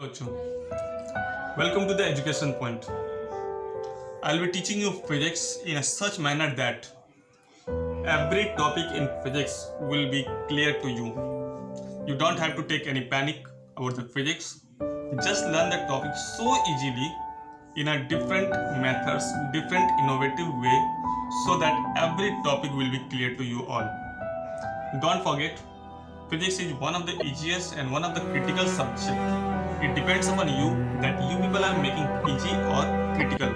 Achoo. Welcome to the education point. I'll be teaching you physics in a such manner that every topic in physics will be clear to you. You don't have to take any panic about the physics. Just learn the topic so easily in a different methods, different innovative way, so that every topic will be clear to you all. Don't forget, physics is one of the easiest and one of the critical subjects. It depends upon you that you people are making easy or critical.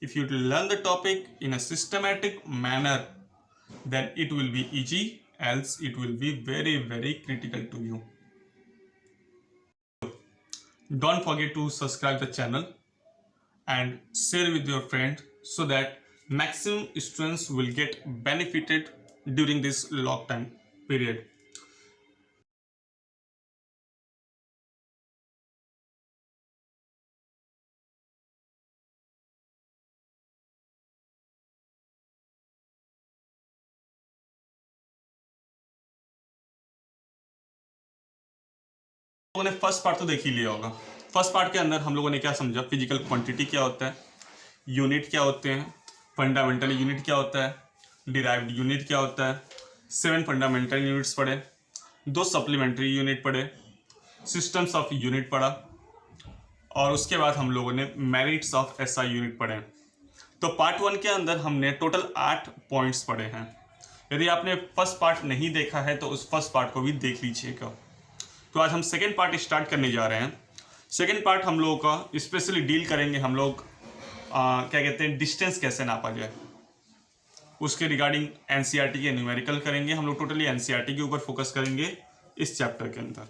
If you learn the topic in a systematic manner, then it will be easy, else it will be very, very critical to you. Don't forget to subscribe the channel and share with your friend so that maximum students will get benefited during this lockdown period. लोगों ने first part तो देख ही लिया होगा। First part के अंदर हम लोगों ने क्या समझा, फिजिकल क्वांटिटी क्या होता है, यूनिट क्या होते हैं, फंडामेंटल यूनिट क्या होता है, डिराइव्ड यूनिट क्या होता है, 7 फंडामेंटल यूनिट्स पढ़े, 2 सप्लीमेंट्री यूनिट पढ़े, सिस्टम्स ऑफ यूनिट पढ़ा और उसके बाद हम लोगों ने मेरिट्स ऑफ एसआई यूनिट पढ़े। तो पार्ट 1 के अंदर हमने टोटल 8 पॉइंट्स पढ़े हैं। यदि आपने फर्स्ट पार्ट नहीं देखा है तो उस फर्स्ट पार्ट को भी देख लीजिएगा। तो आज हम सेकेंड पार्ट स्टार्ट करने जा रहे हैं। सेकेंड पार्ट हम लोगों का स्पेशली डील करेंगे हम लोग क्या कहते हैं, डिस्टेंस कैसे नापा जाए, उसके रिगार्डिंग एनसीईआरटी के न्यूमेरिकल करेंगे। हम लोग टोटली एनसीईआरटी के ऊपर फोकस करेंगे इस चैप्टर के अंदर।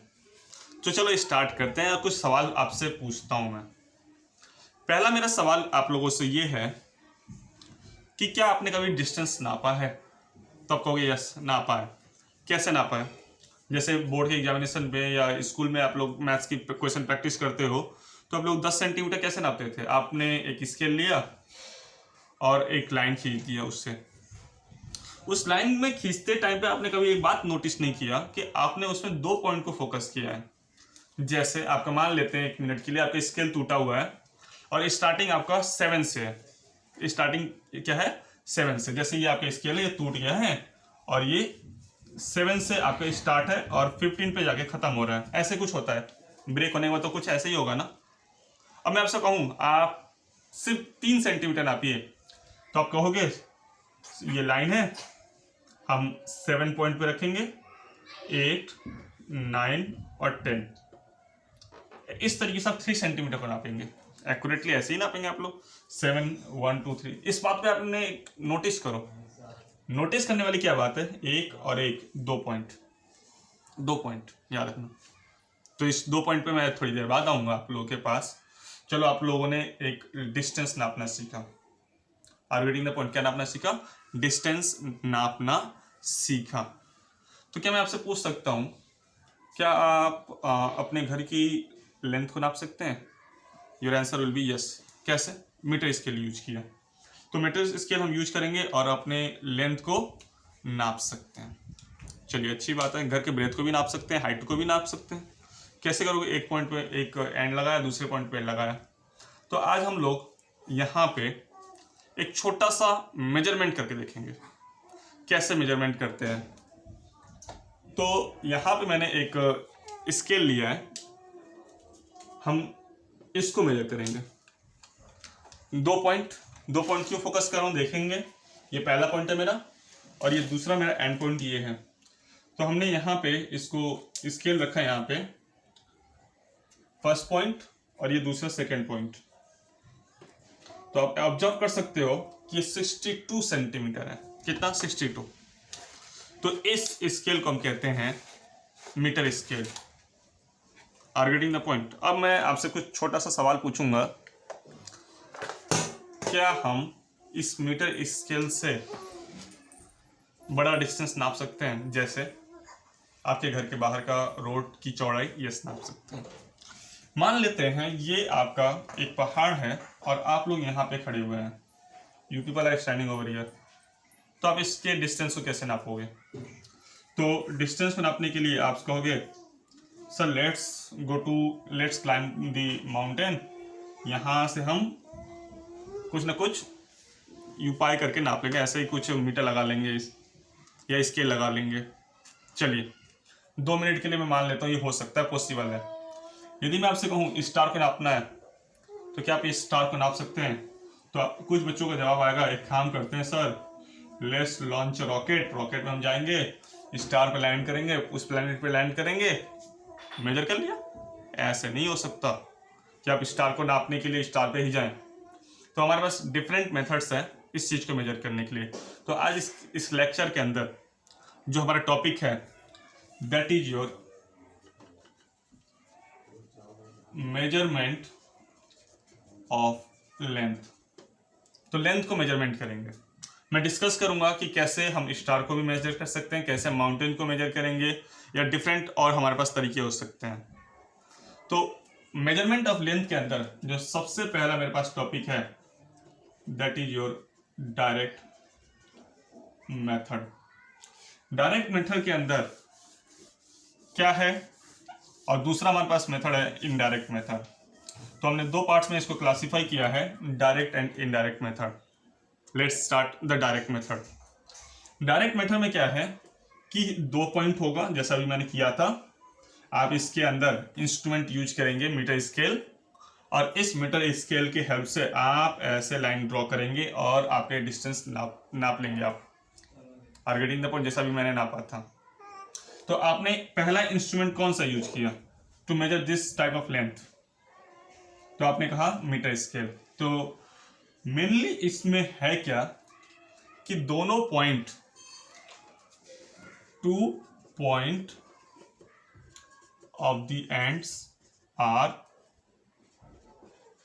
तो चलो स्टार्ट करते हैं। कुछ सवाल आपसे पूछता हूं मैं। पहला मेरा सवाल आप लोगों से ये है कि क्या आपने कभी डिस्टेंस नापा है? तो आप कहोगे यस, नापा है। कैसे नापा है? जैसे बोर्ड के एग्जामिनेशन में या स्कूल में आप लोग मैथ्स की क्वेश्चन प्रैक्टिस करते हो तो आप लोग 10 सेंटीमीटर कैसे नापते थे? आपने एक स्केल लिया और एक लाइन खींच दिया। उससे उस लाइन में खींचते टाइम पे आपने कभी एक बात नोटिस नहीं किया कि आपने उसमें 2 पॉइंट को फोकस किया है। जैसे आपका मान लेते हैं 1 मिनट के लिए आपका स्केल टूटा हुआ है और स्टार्टिंग आपका 7 से है। स्टार्टिंग क्या है? 7 से। जैसे ये आपका स्केल है, ये टूट गया है और ये 7 से आपका स्टार्ट है और 15 पे जाके खत्म हो रहा है। ऐसे कुछ होता है, ब्रेक होने के बाद तो कुछ ऐसे ही होगा ना। अब मैं आपसे कहूँ आप सिर्फ 3 सेंटीमीटर नापिए तो आप कहोगे ये लाइन है, हम 7 पॉइंट पे रखेंगे, 8, 9 और 10। इस तरीके से आप 3 सेंटीमीटर को नापेंगे। एक्यूरेटली ऐसे ही नापेंगे आप लोग, 7, 1, 2, 3। इस बात पे आपने नोटिस करो। नोटिस करने वाली क्या बात है? 1 और 1 2 पॉइंट, 2 पॉइंट याद रखना। तो इस 2 पॉइंट पे मैं थोड़ी देर बाद आऊंगा आप लोगों के पास। चलो, आप लोगों ने एक डिस्टेंस नापना सीखा। Are getting the point? क्या नापना सीखा? डिस्टेंस नापना सीखा। तो क्या मैं आपसे पूछ सकता हूं, क्या आप अपने घर की लेंथ को नाप सकते हैं? Your answer will be yes. कैसे? मीटर स्केल यूज किया। तो मीटर स्केल हम यूज करेंगे और अपने लेंथ को नाप सकते हैं। चलिए, अच्छी बात है। घर के ब्रेथ को भी नाप सकते हैं, हाइट को भी नाप सकते हैं। कैसे करोगे? एक पॉइंट पे एक एंड लगाया, दूसरे पॉइंट पे लगाया। तो आज हम लोग यहाँ पे एक छोटा सा मेजरमेंट करके देखेंगे कैसे मेजरमेंट करते हैं। तो यहाँ पे मैंने एक स्केल लिया है, हम इसको मेजर करेंगे। 2 पॉइंट क्यों फोकस कर रहा हूँ देखेंगे। ये पहला पॉइंट है मेरा और ये दूसरा मेरा एंड पॉइंट ये है। तो हमने यहाँ पे इसको स्केल रखा है, यहाँ पे फर्स्ट पॉइंट और ये दूसरा सेकंड पॉइंट। तो आप ऑब्जर्व कर सकते हो कि ये 62 सेंटीमीटर है। कितना? 62। तो इस स्केल को हम कहते हैं metre scale. Are getting the point? अब मैं आपसे कुछ छोटा सा सवाल पूछूंगा, क्या हम इस मीटर स्केल से बड़ा डिस्टेंस नाप सकते हैं? जैसे आपके घर के बाहर का रोड की चौड़ाई, यस नाप सकते हैं। मान लेते हैं ये आपका एक पहाड़ है और आप लोग यहाँ पे खड़े हुए हैं। You people are standing over here. तो आप इसके डिस्टेंस को कैसे नापोगे? तो डिस्टेंस को नापने के लिए आप कहोगे sir let's climb the mountain. यहाँ से हम कुछ ना कुछ उपाय करके नाप लेंगे, ऐसे ही कुछ मीटर लगा लेंगे या स्केल लगा लेंगे। चलिए 2 मिनट के लिए मैं मान लेता हूँ ये हो सकता है, पॉसिबल है। यदि मैं आपसे कहूँ स्टार को नापना है तो क्या आप इस स्टार को नाप सकते हैं? तो कुछ बच्चों का जवाब आएगा, एक काम करते हैं sir, let's launch rocket. Rocket में हम जाएंगे, स्टार पे लैंड करेंगे, उस प्लेनेट पे लैंड करेंगे, मेजर कर लिया। ऐसे नहीं हो सकता कि आप स्टार को नापने के लिए स्टार पे ही जाएं। तो हमारे पास डिफरेंट मेथड्स हैं इस चीज़ को मेजर करने के लिए। तो आज इस लेक्चर के अंदर जो हमारा टॉपिक है that is your measurement of length. तो लेंथ को मेजरमेंट करेंगे। मैं डिस्कस करूंगा कि कैसे हम स्टार को भी मेजर कर सकते हैं, कैसे माउंटेन को मेजर करेंगे, या डिफरेंट और हमारे पास तरीके हो सकते हैं। तो मेजरमेंट ऑफ लेंथ के अंदर जो सबसे पहला मेरे पास टॉपिक है that is your direct method. Direct method के अंदर क्या है, और दूसरा हमारे पास मेथड है इनडायरेक्ट मेथड। तो हमने 2 पार्ट्स में इसको क्लासिफाई किया है, direct and indirect method. Let's start the direct method. Direct method में क्या है कि 2 पॉइंट होगा, जैसा भी मैंने किया था। आप इसके अंदर इंस्ट्रूमेंट यूज करेंगे मीटर स्केल, और इस मीटर स्केल के हेल्प से आप ऐसे लाइन ड्रॉ करेंगे और आपके डिस्टेंस नाप लेंगे। आप आर गेटिंग द पॉइंट, जैसा भी मैंने नापा था। तो आपने पहला इंस्ट्रूमेंट कौन सा यूज किया to measure this type of length? तो आपने कहा मीटर स्केल। तो मेनली इसमें है क्या कि दोनों point, 2 point of the ends are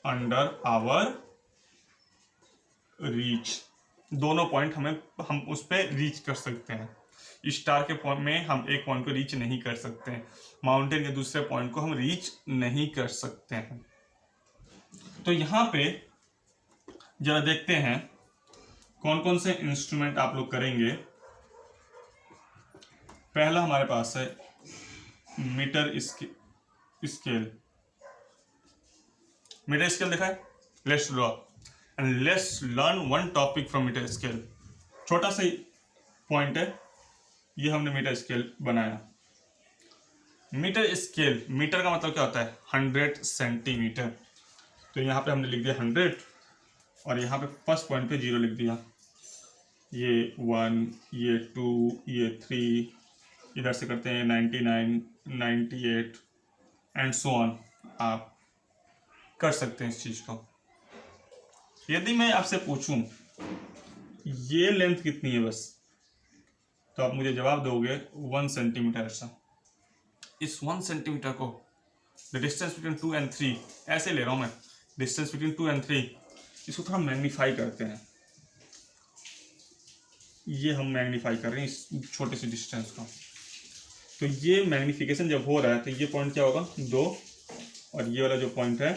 under our reach. दोनों पॉइंट हम उस पर रीच कर सकते हैं। स्टार के पॉइंट में हम एक पॉइंट को रीच नहीं कर सकते हैं, माउंटेन के दूसरे पॉइंट को हम रीच नहीं कर सकते हैं। तो यहां पे जरा देखते हैं कौन कौन से इंस्ट्रूमेंट आप लोग करेंगे। पहला हमारे पास है मीटर स्केल। मीटर स्केल देखा है, let's draw and let's learn one topic from metre scale. छोटा सा पॉइंट है, ये हमने मीटर स्केल बनाया। मीटर स्केल, मीटर का मतलब क्या होता है? 100 सेंटीमीटर। तो यहाँ पे हमने लिख दिया 100, और यहाँ पे फर्स्ट पॉइंट पे 0 लिख दिया। ये 1, ये 2, ये 3, इधर से करते हैं 99, 98 एंड सो ऑन। आप कर सकते हैं इस चीज़ को। यदि मैं आपसे पूछूं ये लेंथ कितनी है बस, तो आप मुझे जवाब दोगे 1 सेंटीमीटर। ऐसा इस 1 सेंटीमीटर को द डिस्टेंस बिटवीन 2 and 3 ऐसे ले रहा हूं मैं, डिस्टेंस बिटवीन 2 and 3, इसको थोड़ा मैग्नीफाई करते हैं। ये हम मैग्नीफाई कर रहे हैं इस छोटे से डिस्टेंस को। तो ये मैग्नीफिकेशन जब हो रहा है तो ये पॉइंट क्या होगा? 2, और ये वाला जो पॉइंट है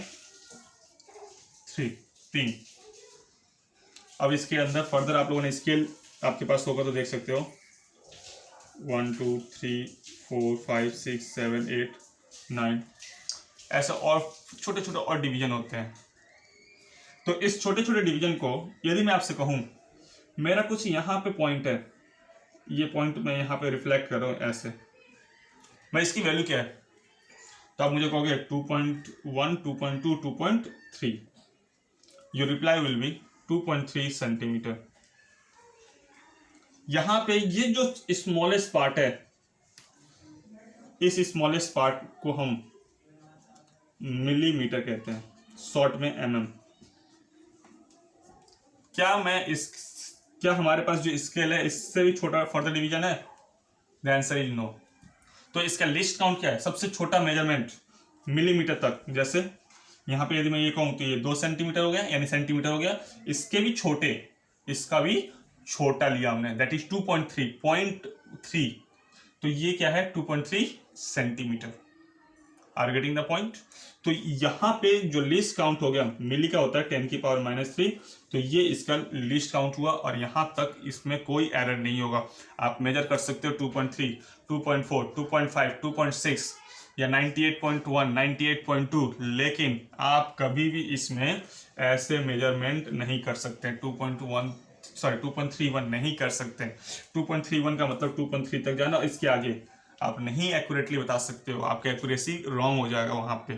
3। अब इसके अंदर फर्दर आप लोगों ने स्केल आपके पास होगा तो देख सकते हो 1 2 3 4 5 6 7 8 9 ऐसा, और छोटे छोटे और डिवीजन होते हैं। तो इस छोटे छोटे डिवीजन को यदि मैं आपसे कहूं मेरा कुछ यहाँ पे पॉइंट है, ये पॉइंट मैं यहाँ पे रिफ्लेक्ट कर रहा हूँ ऐसे, मैं इसकी वैल्यू क्या है? तो आप मुझे कहोगे 2.1 2.2 2.3। Your reply will be 2.3 centimetre. यहां पे ये जो स्मॉलेस्ट पार्ट है, इस स्मॉलेस्ट पार्ट को हम मिलीमीटर कहते हैं, शॉर्ट में mm। क्या हमारे पास जो स्केल है इससे भी छोटा फर्दर डिवीजन है? The answer is no. तो इसका लिस्ट काउंट क्या है? सबसे छोटा मेजरमेंट मिलीमीटर तक। जैसे यहाँ पे यदि मैं ये कहूँ तो ये 2 सेंटीमीटर हो गया, यानी सेंटीमीटर हो गया। इसके भी छोटे, इसका भी छोटा लिया हमने, दैट इज 2.3। तो ये क्या है? 2.3 centimetre. Are getting the point? तो यहाँ पे जो लिस्ट काउंट हो गया, मिली का होता है 10⁻³ तो ये इसका लिस्ट काउंट हुआ, और यहाँ तक इसमें कोई एरर नहीं होगा। आप मेजर कर सकते हो 2.3 2.4 2.5 2.6 या 98.1, 98.2, लेकिन आप कभी भी इसमें ऐसे मेजरमेंट नहीं कर सकते। 2.31 नहीं कर सकते। 2.31 का मतलब 2.3 तक जाना, इसके आगे आप नहीं एक्यूरेटली बता सकते हो, आपका एक्यूरेसी रॉन्ग हो जाएगा वहां पे।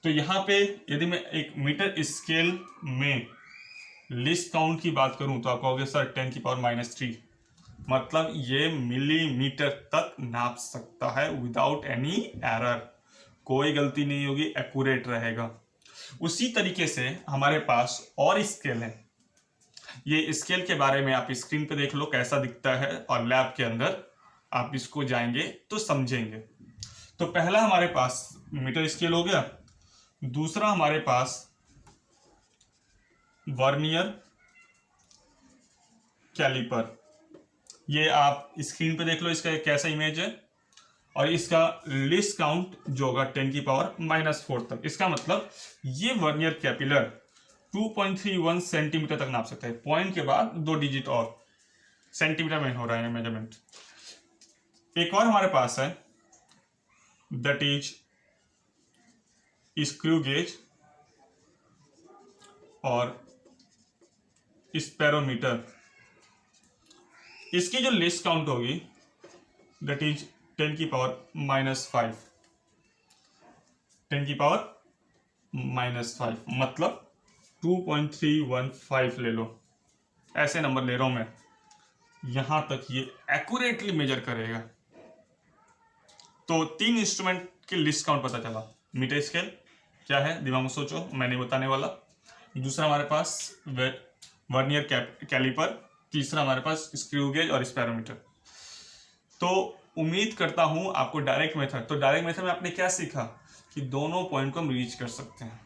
तो यहाँ पे यदि मैं एक मीटर स्केल में लिस्ट काउंट की बात करूं तो आप कहोगे सर 10⁻³ मतलब ये मिलीमीटर तक नाप सकता है विदाउट एनी एरर, कोई गलती नहीं होगी, एक्यूरेट रहेगा। उसी तरीके से हमारे पास और स्केल है। ये स्केल के बारे में आप स्क्रीन पे देख लो कैसा दिखता है, और लैब के अंदर आप इसको जाएंगे तो समझेंगे। तो पहला हमारे पास मीटर स्केल हो गया, दूसरा हमारे पास वर्नियर कैलिपर। ये आप स्क्रीन पे देख लो इसका कैसा इमेज है, और इसका लिस्ट काउंट जो होगा 10⁻⁻4 तक। इसका मतलब ये वर्नियर कैपिलर 2.31 सेंटीमीटर तक नाप सकता है। पॉइंट के बाद 2 डिजिट और सेंटीमीटर में हो रहा है मेजरमेंट। एक और हमारे पास है दैट इज स्क्रू गेज और स्पेरोमीटर। इसकी जो लिस्ट काउंट होगी दैट इज 10⁻⁻5, 10⁻⁻5 मतलब 2.315 ले लो, ऐसे नंबर ले रहा हूं मैं। यहां तक ये एक्यूरेटली मेजर करेगा। तो 3 इंस्ट्रूमेंट की लिस्ट काउंट पता चला। मीटर स्केल क्या है दिमाग में सोचो, मैं नहीं बताने वाला। दूसरा हमारे पास वर्नियर कैलिपर, तीसरा हमारे पास स्क्रू गेज और स्पेरोमीटर। तो उम्मीद करता हूं आपको डायरेक्ट मेथड, तो डायरेक्ट मेथड में आपने क्या सीखा कि दोनों पॉइंट को हम रीच कर सकते हैं,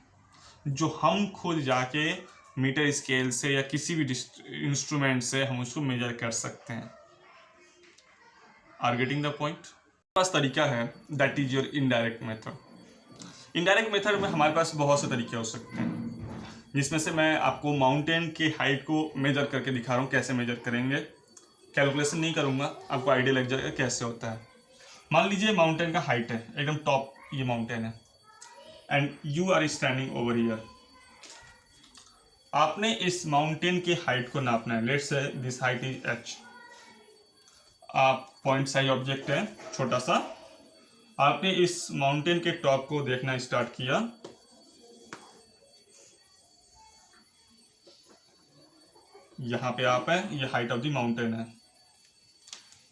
जो हम खुद जाके मीटर स्केल से या किसी भी इंस्ट्रूमेंट से हम उसको मेजर कर सकते हैं। Are getting the point? पास तरीका है that is your indirect method. Indirect method में हमारे पास बहुत से तरीके हो सकते हैं, जिसमें से मैं आपको माउंटेन की हाइट को मेजर करके दिखा रहा हूँ कैसे मेजर करेंगे। कैलकुलेशन नहीं करूँगा, आपको आइडिया लग जाएगा कैसे होता है। मान लीजिए माउंटेन का हाइट है, एकदम टॉप ये माउंटेन है, and you are standing over here. आपने इस माउंटेन की हाइट को नापना है। Let's say this height is h। आप पॉइंट साइज ऑब्जेक्ट है छोटा सा, आपने इस माउंटेन के टॉप को देखना स्टार्ट किया, यहां पे आप है, ये हाइट ऑफ द माउंटेन है।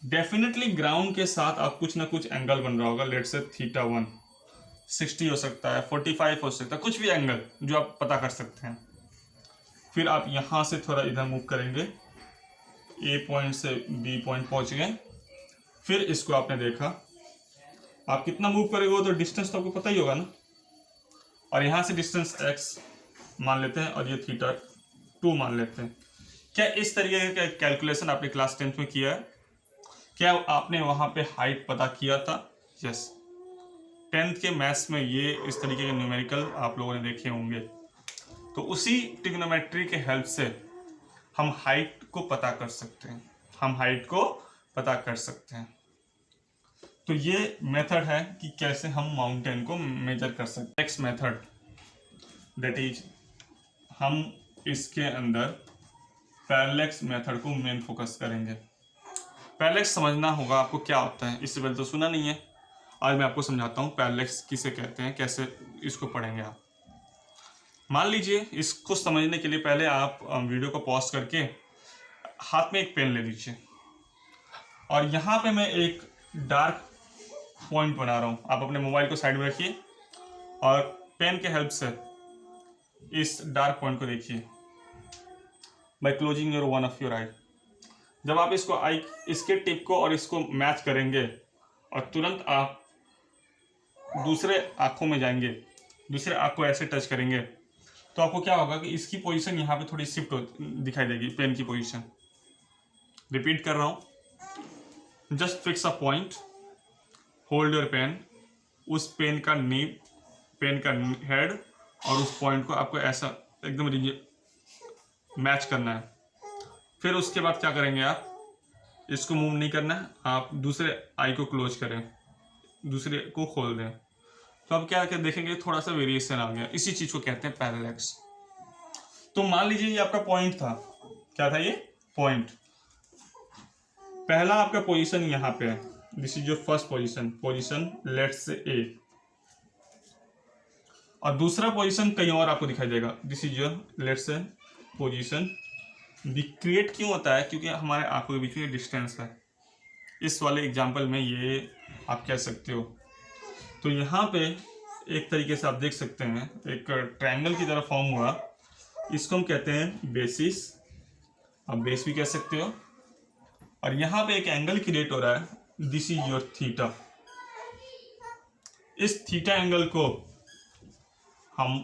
डेफिनेटली ग्राउंड के साथ आप कुछ ना कुछ एंगल बन रहा होगा। लेट्स से θ1 60 हो सकता है, 45 हो सकता है, कुछ भी एंगल जो आप पता कर सकते हैं। फिर आप यहां से थोड़ा इधर मूव करेंगे, ए पॉइंट से बी पॉइंट पहुंच गए। फिर इसको आपने देखा, आप कितना मूव करेंगे वो तो डिस्टेंस तो आपको पता ही होगा ना, और यहां से डिस्टेंस x मान लेते हैं और ये θ2 मान लेते हैं। क्या इस तरीके का कैलकुलेशन आपने क्लास 10th में किया है? क्या आपने वहां पे हाइट पता किया था? यस, 10th के मैथ्स में ये इस तरीके के न्यूमेरिकल आप लोगों ने देखे होंगे। तो उसी ट्रिग्नोमेट्री के हेल्प से हम हाइट को पता कर सकते हैं, हम हाइट को पता कर सकते हैं। तो ये मेथड है कि कैसे हम माउंटेन को मेजर कर सकते हैं। नेक्स्ट मेथड दैट इज, हम इसके अंदर पैरेलैक्स मेथड को मेन फोकस करेंगे। पैरेलैक्स समझना होगा आपको क्या होता है, इससे पहले तो सुना नहीं है। आज मैं आपको समझाता हूँ पैरेलैक्स किसे कहते हैं, कैसे इसको पढ़ेंगे आप। मान लीजिए, इसको समझने के लिए पहले आप वीडियो को पॉज करके हाथ में एक पेन ले लीजिए, और यहाँ पे मैं एक डार्क पॉइंट बना रहा हूँ। आप अपने मोबाइल को साइड में रखिए और पेन के हेल्प से इस डार्क पॉइंट को देखिए by closing your one of your eye. जब आप इसको आई, इसके टिप को और इसको मैच करेंगे और तुरंत आप दूसरे आंखों में जाएंगे, दूसरे आंख को ऐसे टच करेंगे, तो आपको क्या होगा कि इसकी पोजीशन यहाँ पे थोड़ी शिफ्ट दिखाई देगी, पेन की पोजीशन। रिपीट कर रहा हूँ, just fix a point, hold your pen, उस पेन का नीब, पेन का हेड और उस पॉइंट को आपको ऐसा एकदम मैच करना है। फिर उसके बाद क्या करेंगे, आप इसको मूव नहीं करना है, आप दूसरे आई को क्लोज करें, दूसरे को खोल दें। तो अब क्या क्या देखेंगे, थोड़ा सा वेरिएशन आ गया, इसी चीज को कहते हैं पैरेलैक्स। तो मान लीजिए ये आपका पॉइंट था, क्या था ये पॉइंट, पहला आपका पोजीशन यहाँ पे है, this is your first position let's say A, और दूसरा पोजीशन कहीं और आपको दिखाई देगा, this is your let's say position B. Create क्यों होता है, क्योंकि हमारे आंखों के बीच में डिस्टेंस है। इस वाले एग्जाम्पल में ये आप कह सकते हो। तो यहाँ पे एक तरीके से आप देख सकते हैं एक ट्रायंगल की तरह फॉर्म हुआ, इसको हम कहते हैं बेसिस, आप बेस भी कह सकते हो। और यहाँ पे एक एंगल क्रिएट हो रहा है, दिस इज योर थीटा। इस थीटा एंगल को हम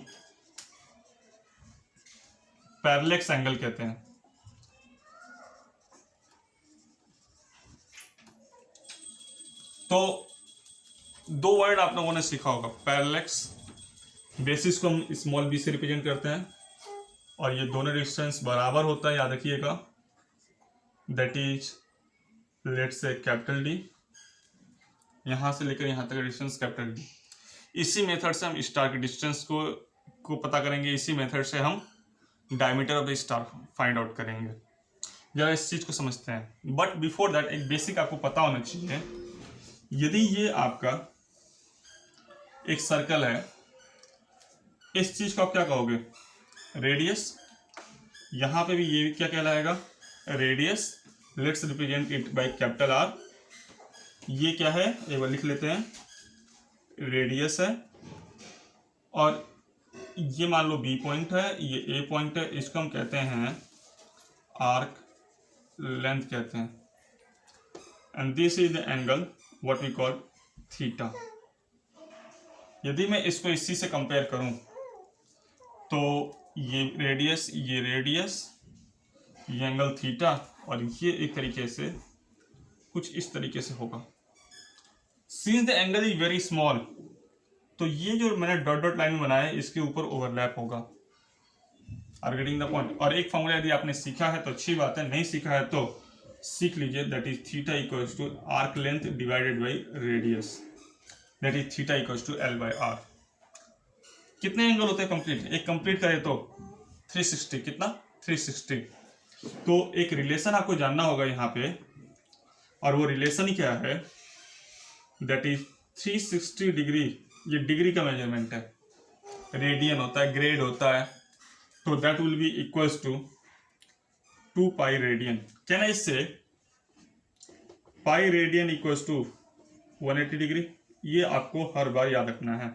पैरेलैक्स एंगल कहते हैं। तो दो वर्ड आप लोगों ने सीखा होगा, पैरेलैक्स, बेसिस को हम स्मॉल बी से रिप्रेजेंट करते हैं, और ये दोनों डिस्टेंस बराबर होता है, याद रखिएगा, that is let's say capital D, यहां से लेकर यहां तक डिस्टेंस कैपिटल डी। इसी मेथड से हम स्टार के डिस्टेंस को पता करेंगे, इसी मेथड से हम diameter of the star find out करेंगे। जरा इस चीज को समझते हैं, बट बिफोर दैट एक बेसिक आपको पता होना चाहिए। यदि ये आपका एक सर्कल है, इस चीज को आप क्या कहोगे, रेडियस। यहां पे भी ये क्या कहलाएगा, radius. Let's represent it by capital R. ये क्या है, एक बार लिख लेते हैं, रेडियस है, और ये मान लो बी पॉइंट है, ये ए पॉइंट है, इसको हम कहते हैं आर्क लेंथ कहते हैं, and this is the angle what we call theta. यदि मैं इसको इसी से कंपेयर करूं तो ये रेडियस, ये एंगल थीटा, और ये एक तरीके से कुछ इस तरीके से होगा। Since the angle is very small, तो ये जो मैंने डॉट डॉट लाइन बनाया है इसके ऊपर ओवरलैप होगा। Are getting the point. और एक फॉर्मूला यदि आपने सीखा है तो अच्छी बात है, नहीं सीखा है तो सीख लीजिए, that is theta equals to arc length divided by radius, that is theta equals to l by r. कितने एंगल होते हैं कंप्लीट, एक कंप्लीट करे तो 360, कितना 360। तो एक रिलेशन आपको जानना होगा यहाँ पे, और वो रिलेशन क्या है, दैट इज 360 डिग्री, ये डिग्री का मेजरमेंट है, रेडियन होता है, ग्रेड होता है, तो that will be equals to 2 pi radian. Can I say pi radian equals to 180 degree. ये आपको हर बार याद रखना है,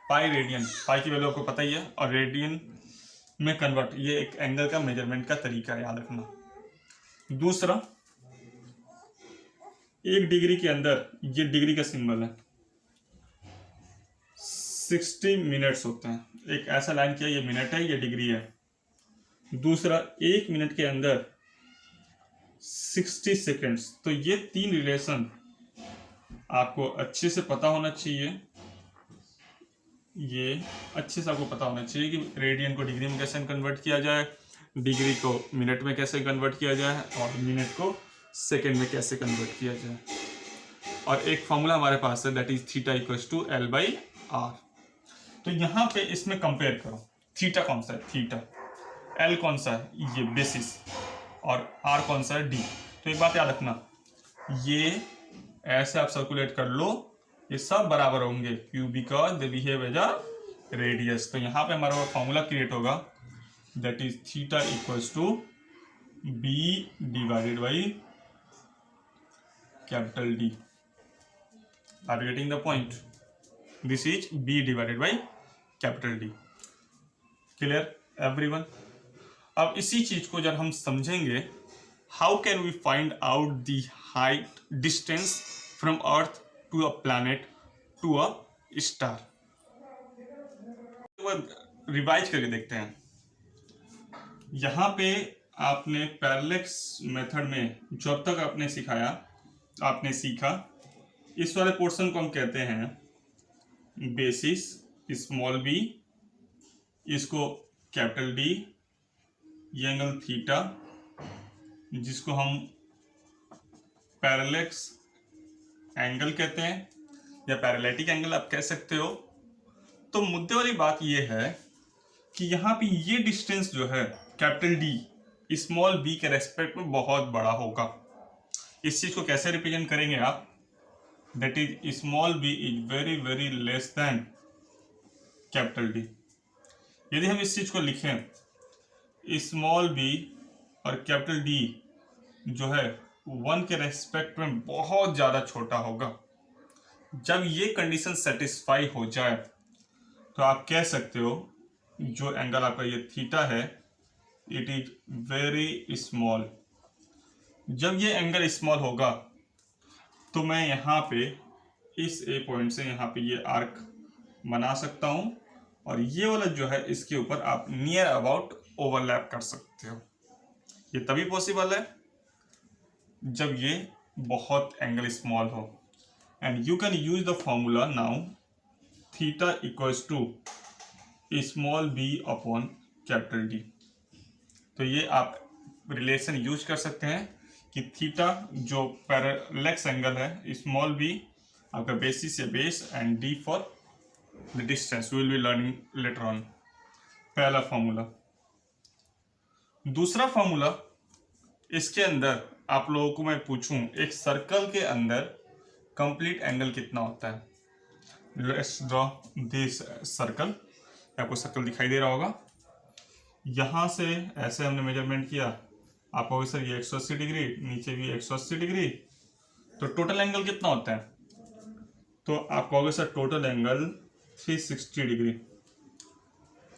पाई रेडियन, पाई की वैल्यू आपको पता ही है, और रेडियन में कन्वर्ट, ये एक एंगल का मेजरमेंट का तरीका है, याद रखना। दूसरा, 1 डिग्री के अंदर, ये डिग्री का सिंबल है, 60 मिनट्स होते हैं। एक ऐसा लाइन किया, ये मिनट है, ये डिग्री है। दूसरा, 1 मिनट के अंदर 60 सेकेंड्स। तो ये 3 रिलेशन आपको अच्छे से पता होना चाहिए, ये अच्छे से आपको पता होना चाहिए कि रेडियन को डिग्री में कैसे कन्वर्ट किया जाए, डिग्री को मिनट में कैसे कन्वर्ट किया जाए, और मिनट को सेकेंड में कैसे कन्वर्ट किया जाए। और एक फॉर्मूला हमारे पास है, that is theta equals to l by r. तो यहाँ पे इसमें कंपेयर करो, थीटा कौन सा है, थीटा, एल कौन सा है, ये बेसिस, और आर कौन सा है, डी। तो एक बात याद रखना, ये ऐसे आप सर्कुलेट कर लो, ये सब बराबर होंगे, क्यों, because they behave as a radius. तो यहाँ पे हमारा फॉर्मूला क्रिएट होगा, that is theta equals to b divided by capital D. Are you getting the point, this is b divided by capital D. Clear everyone. अब इसी चीज को जब हम समझेंगे, how can we find out the height distance from earth to a planet to a star. Revise करके देखते हैं। यहां पे आपने पैरेलैक्स मेथड में जो अब तक आपने सिखाया, आपने सीखा, इस वाले पोर्शन को हम कहते हैं बेसिस, स्मॉल बी, इसको कैपिटल डी, ये एंगल थीटा जिसको हम पैरेलैक्स एंगल कहते हैं, या पैरेलैटिक एंगल आप कह सकते हो। तो मुद्दे वाली बात ये है कि यहाँ पे ये डिस्टेंस जो है कैपिटल डी स्मॉल बी के रेस्पेक्ट में बहुत बड़ा होगा। इस चीज को कैसे रिप्रेजेंट करेंगे आप, that is small b is very very less than capital D. यदि हम इस चीज को लिखें, स्मॉल बी और कैपिटल डी जो है 1 के रेस्पेक्ट में बहुत ज़्यादा छोटा होगा। जब ये कंडीशन सेटिस्फाई हो जाए तो आप कह सकते हो जो एंगल आपका ये थीटा है इट इज वेरी स्मॉल। जब ये एंगल स्मॉल होगा तो मैं यहाँ पे इस ए पॉइंट से यहाँ पे ये आर्क बना सकता हूँ और ये वाला जो है इसके ऊपर आप नियर अबाउट ओवरलैप कर सकते हो। ये तभी पॉसिबल है जब ये बहुत एंगल स्मॉल हो। And you can use the formula now theta equals to small B upon capital D. तो ये आप रिलेशन यूज कर सकते हैं कि थीटा जो पैरेलैक्स एंगल है, स्मॉल बी आपका बेसिस या base and d for the distance we will be learning later on. पहला फॉर्मूला। दूसरा फॉर्मूला, इसके अंदर आप लोगों को मैं पूछूं एक सर्कल के अंदर कंप्लीट एंगल कितना होता है। Let's draw this circle. आपको सर्कल दिखाई दे रहा होगा। यहाँ से ऐसे हमने मेजरमेंट किया, आप कहोगे सर ये 180 डिग्री, नीचे भी 180 डिग्री, तो टोटल एंगल कितना होता है? तो आप कहोगे सर टोटल एंगल 360 डिग्री।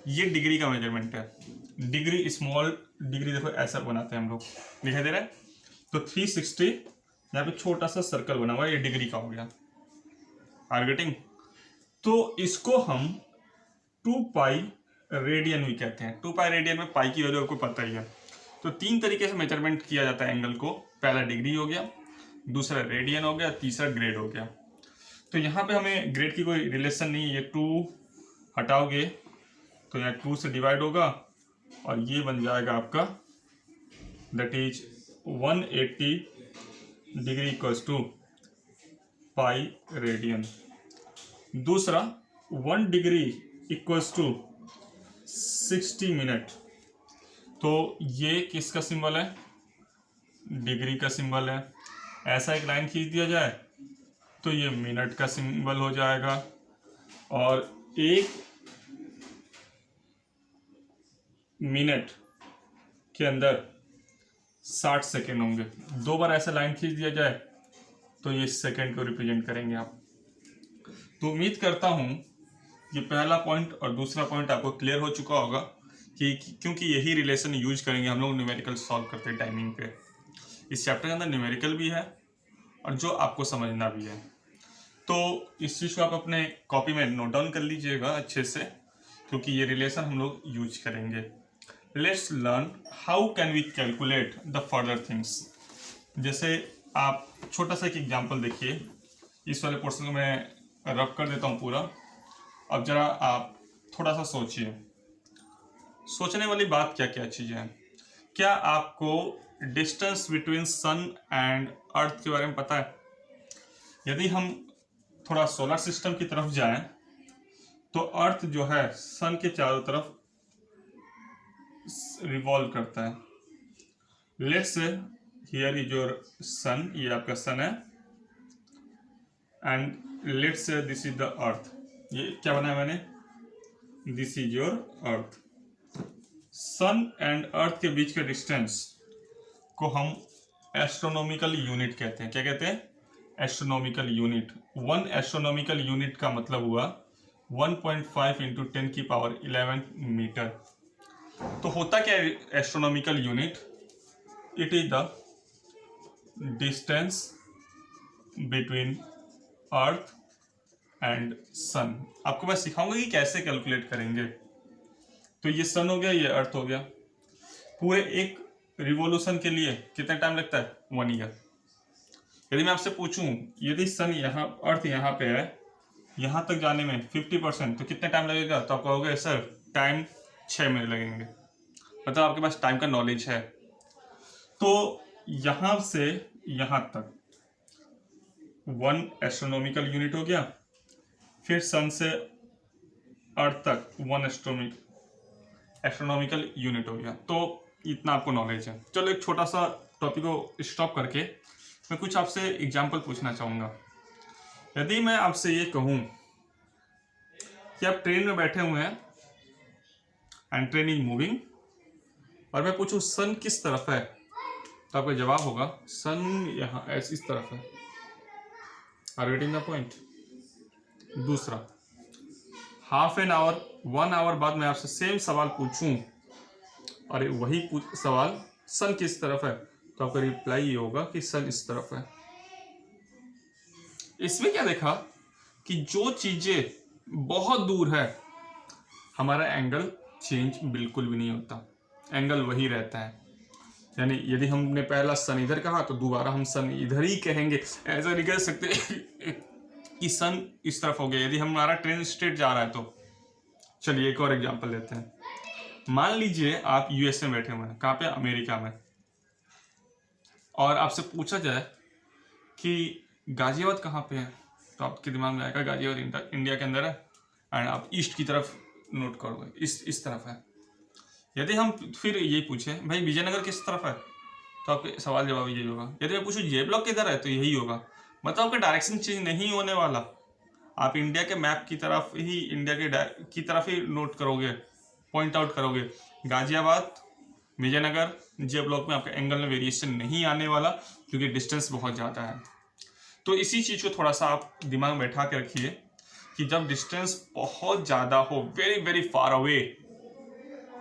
ये डिग्री का मेजरमेंट है। डिग्री स्मॉल डिग्री देखो ऐसा बनाते हैं हम लोग, दिखाई दे रहा है। तो 360 यहाँ पे छोटा सा सर्कल बना हुआ है, ये डिग्री का हो गया। Are getting? तो इसको हम 2 पाई रेडियन भी कहते हैं। 2 पाई रेडियन में पाई की वैल्यू आपको पता ही है। तो 3 तरीके से मेजरमेंट किया जाता है एंगल को। पहला डिग्री हो गया, दूसरा रेडियन हो गया, तीसरा ग्रेड हो गया। तो यहाँ पे हमें ग्रेड की कोई रिलेशन नहीं है। ये 2 हटाओगे तो यहाँ 2 से डिवाइड होगा और ये बन जाएगा आपका that is 180 degree equals to pi radian. दूसरा 1 डिग्री इक्वल्स टू 60 मिनट। तो ये किसका सिंबल है? डिग्री का सिंबल है। ऐसा एक लाइन खींच दिया जाए तो ये मिनट का सिंबल हो जाएगा और 1 मिनट के अंदर 60 सेकेंड होंगे। 2 बार ऐसा लाइन खींच दिया जाए तो ये सेकेंड को रिप्रेजेंट करेंगे आप। तो उम्मीद करता हूँ ये पहला पॉइंट और दूसरा पॉइंट आपको क्लियर हो चुका होगा कि क्योंकि यही रिलेशन यूज करेंगे हम लोग न्यूमेरिकल सॉल्व करते टाइमिंग पे। इस चैप्टर के अंदर न्यूमेरिकल भी है और जो आपको समझना भी है। तो इस चीज़ को आप अपने कॉपी में नोट डाउन कर लीजिएगा अच्छे से, क्योंकि ये रिलेशन हम लोग यूज करेंगे। Let's learn how can we calculate the further things. जैसे आप छोटा सा एक एग्जाम्पल देखिए। इस वाले पोर्शन को मैं रब कर देता हूँ पूरा। अब जरा आप थोड़ा सा सोचिए। सोचने वाली बात क्या क्या चीज़ें हैं। क्या आपको distance between sun and earth के बारे में पता है? यदि हम थोड़ा सोलर सिस्टम की तरफ जाएं तो अर्थ जो है सन के चारों तरफ रिवॉल्व करता है। Let's say here is your son, ये आपका सन है, and let's say this is the earth. ये क्या बनाया मैंने? This is your earth. Sun and earth के बीच के डिस्टेंस को हम एस्ट्रोनॉमिकल यूनिट कहते हैं। क्या कहते हैं? Astronomical unit. 1 एस्ट्रोनॉमिकल यूनिट का मतलब हुआ 1.5 इंटू 10 की पावर 11 मीटर। तो होता क्या है astronomical unit? It is the distance between earth and sun. आपको मैं सिखाऊंगा कि कैसे कैलकुलेट करेंगे। तो ये सन हो गया, ये अर्थ हो गया। पूरे एक रिवॉल्यूशन के लिए कितना टाइम लगता है? 1 ईयर। यदि मैं आपसे पूछूं यदि सन यहाँ, अर्थ यहाँ पे है, यहाँ तक जाने में 50%, तो कितना टाइम लगेगा? तो आप कहोगे सर टाइम 6 मिनट लगेंगे। मतलब आपके पास टाइम का नॉलेज है। तो यहाँ से यहाँ तक 1 एस्ट्रोनॉमिकल यूनिट हो गया फिर सन से अर्थ तक 1 एस्ट्रोनॉमिकल यूनिट हो गया। तो इतना आपको नॉलेज है। चलो एक छोटा सा टॉपिक को स्टॉप करके मैं कुछ आपसे एग्जाम्पल पूछना चाहूँगा। यदि मैं आपसे ये कहूँ कि आप ट्रेन में बैठे हुए हैं एंड ट्रेन इज मूविंग, और मैं पूछूं सन किस तरफ है, तो आपका जवाब होगा सन यहाँ ऐसे इस तरफ है। Are getting the point? दूसरा, हाफ एन आवर 1 आवर बाद मैं आपसे सेम सवाल पूछूं और वही सवाल सन किस तरफ है, तो आपका रिप्लाई ये होगा कि सन इस तरफ है। इसमें क्या देखा कि जो चीजें बहुत दूर है हमारा एंगल चेंज बिल्कुल भी नहीं होता, एंगल वही रहता है। यानी यदि हमने पहला सन इधर कहा तो दोबारा हम सन इधर ही कहेंगे। ऐसा नहीं कह सकते कि सन इस तरफ हो गया यदि हमारा ट्रेन स्ट्रेट जा रहा है तो। चलिए एक और एग्जांपल लेते हैं। मान लीजिए आप यूएसए में बैठे हुए हैं, कहाँ पे? अमेरिका में, और आपसे पूछा जाए कि गाजियाबाद कहाँ पे है, तो आपके दिमाग में आएगा गाजियाबाद इंडिया के अंदर है, एंड आप ईस्ट की तरफ नोट करोगे, इस तरफ है। यदि हम फिर ये पूछें भाई विजयनगर किस तरफ है, तो आपके सवाल जवाब यही होगा। यदि मैं पूछूं जे ब्लॉक किधर है, तो यही होगा। मतलब आपका डायरेक्शन चेंज नहीं होने वाला, आप इंडिया के मैप की तरफ ही, इंडिया की तरफ ही नोट करोगे, पॉइंट आउट करोगे। गाजियाबाद, विजयनगर, जे ब्लॉक में आपका एंगल में वेरिएशन नहीं आने वाला, क्योंकि डिस्टेंस बहुत ज़्यादा है। तो इसी चीज़ को थोड़ा सा आप दिमाग में बैठा के रखिए कि जब डिस्टेंस बहुत ज़्यादा हो, वेरी वेरी फार अवे,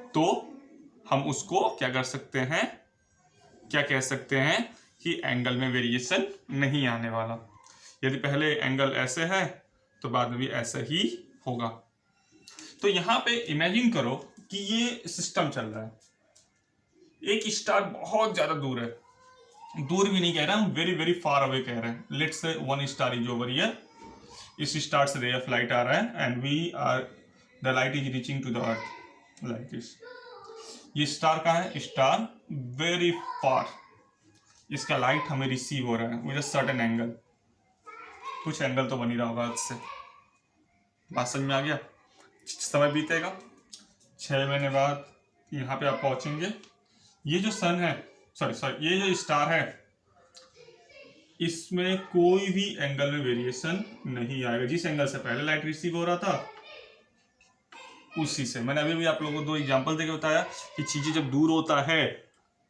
तो हम उसको क्या कर सकते हैं, क्या कह सकते हैं कि एंगल में वेरिएशन नहीं आने वाला। यदि पहले एंगल ऐसे है तो बाद में भी ऐसा ही होगा। तो यहाँ पे इमेजिन करो कि ये सिस्टम चल रहा है, एक स्टार बहुत ज्यादा दूर है, दूर भी नहीं कह रहे हम, वेरी वेरी फार अवे कह रहे हैं। Let's say 1 star is over here, इस स्टार से रे ऑफ लाइट आ रहा है and we are the light is reaching to the earth like this. ये स्टार कहाँ है? स्टार वेरी फार, इसका लाइट हमें रिसीव हो रहा है विद अ सर्टेन एंगल, कुछ एंगल तो बन ही रहा होगा इससे। बात समझ में आ गया? समय बीतेगा, 6 महीने बाद यहाँ पे आप पहुंचेंगे। ये जो सन है, सॉरी ये जो स्टार है, इसमें कोई भी एंगल में वेरिएशन नहीं आएगा। जिस एंगल से पहले लाइट रिसीव हो रहा था उसी से। मैंने अभी भी आप लोगों को 2 एग्जांपल देके बताया कि चीजें जब दूर होता है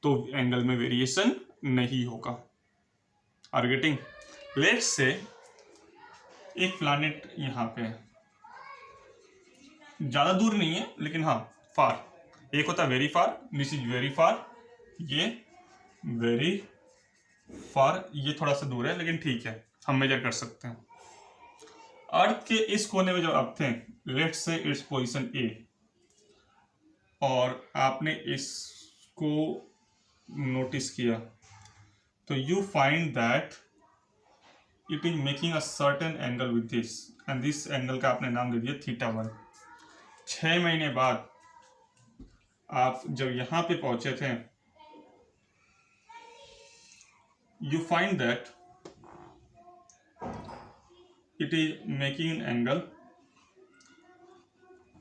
तो एंगल में वेरिएशन नहीं होगा। Are getting? लेट्स से एक प्लैनेट यहाँ पे है, ज्यादा दूर नहीं है लेकिन हाँ फार। एक होता है very far, this is very far, ये वेरी फार, ये थोड़ा सा दूर है लेकिन ठीक है, हम मेजर कर सकते हैं। अर्थ के इस कोने में जो आप थे, let's say its position A, और आपने इसको नोटिस किया, तो you find that it is making a certain angle with this, and this angle का आपने नाम दे दिया θ1। 6 महीने बाद आप जब यहां पे पहुंचे थे, you find that it is making angle